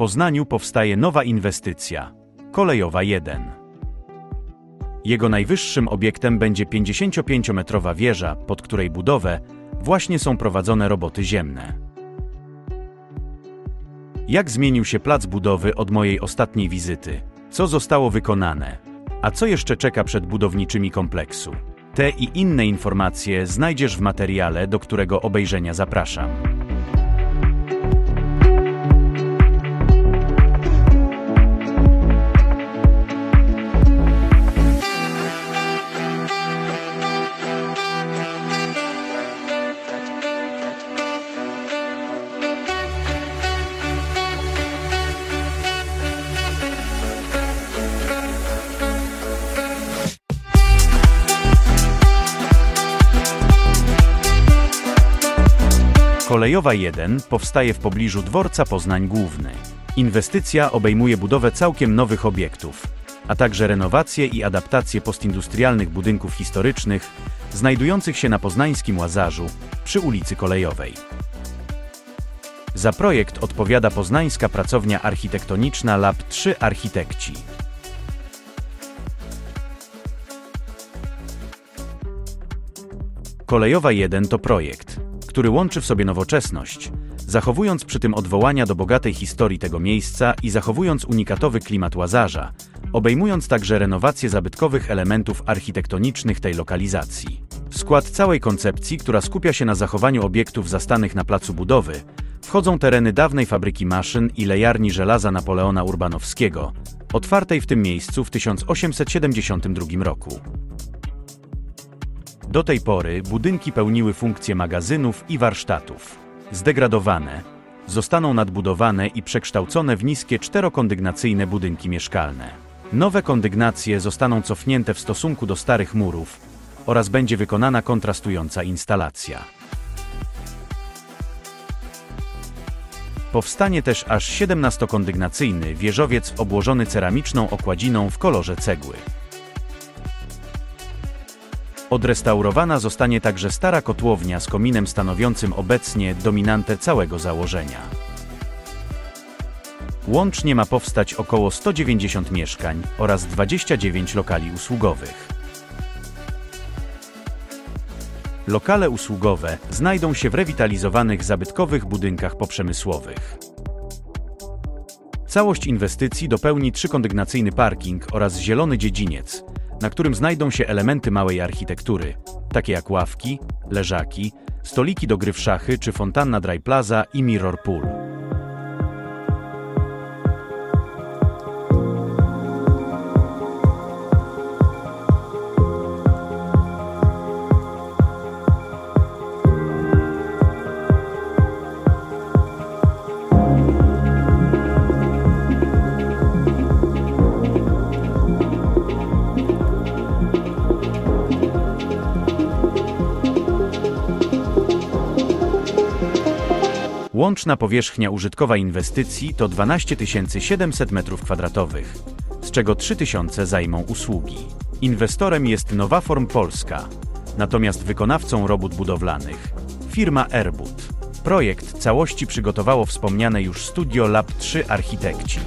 Poznaniu powstaje nowa inwestycja – Kolejowa 1. Jego najwyższym obiektem będzie 55-metrowa wieża, pod której budowę właśnie są prowadzone roboty ziemne. Jak zmienił się plac budowy od mojej ostatniej wizyty? Co zostało wykonane? A co jeszcze czeka przed budowniczymi kompleksu? Te i inne informacje znajdziesz w materiale, do którego obejrzenia zapraszam. Kolejowa 1 powstaje w pobliżu dworca Poznań Główny. Inwestycja obejmuje budowę całkiem nowych obiektów, a także renowację i adaptację postindustrialnych budynków historycznych znajdujących się na poznańskim Łazarzu przy ulicy Kolejowej. Za projekt odpowiada poznańska pracownia architektoniczna BDP Architekci. Kolejowa 1 to projekt, który łączy w sobie nowoczesność, zachowując przy tym odwołania do bogatej historii tego miejsca i zachowując unikatowy klimat Łazarza, obejmując także renowację zabytkowych elementów architektonicznych tej lokalizacji. W skład całej koncepcji, która skupia się na zachowaniu obiektów zastanych na placu budowy, wchodzą tereny dawnej fabryki maszyn i lejarni żelaza Napoleona Urbanowskiego, otwartej w tym miejscu w 1872 roku. Do tej pory budynki pełniły funkcje magazynów i warsztatów. Zdegradowane, zostaną nadbudowane i przekształcone w niskie czterokondygnacyjne budynki mieszkalne. Nowe kondygnacje zostaną cofnięte w stosunku do starych murów oraz będzie wykonana kontrastująca instalacja. Powstanie też aż 17-kondygnacyjny wieżowiec obłożony ceramiczną okładziną w kolorze cegły. Odrestaurowana zostanie także stara kotłownia z kominem stanowiącym obecnie dominantę całego założenia. Łącznie ma powstać około 190 mieszkań oraz 29 lokali usługowych. Lokale usługowe znajdą się w rewitalizowanych zabytkowych budynkach poprzemysłowych. Całość inwestycji dopełni trzykondygnacyjny parking oraz zielony dziedziniec, na którym znajdą się elementy małej architektury, takie jak ławki, leżaki, stoliki do gry w szachy czy fontanna dry plaza i mirror pool. Łączna powierzchnia użytkowa inwestycji to 12 700 m2, z czego 3000 zajmą usługi. Inwestorem jest Nowaform Polska, natomiast wykonawcą robót budowlanych firma BDP. Projekt całości przygotowało wspomniane już studio BDP Architekci.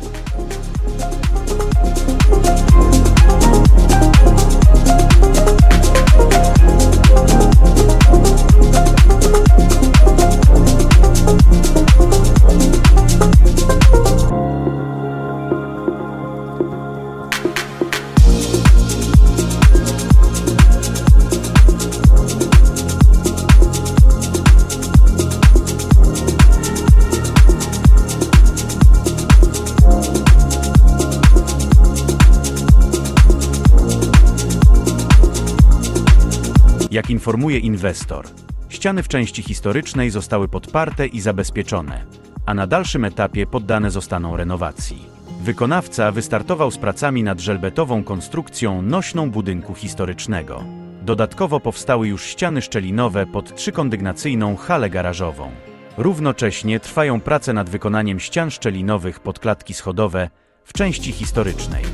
Jak informuje inwestor, ściany w części historycznej zostały podparte i zabezpieczone, a na dalszym etapie poddane zostaną renowacji. Wykonawca wystartował z pracami nad żelbetową konstrukcją nośną budynku historycznego. Dodatkowo powstały już ściany szczelinowe pod trzykondygnacyjną halę garażową. Równocześnie trwają prace nad wykonaniem ścian szczelinowych pod klatki schodowe w części historycznej.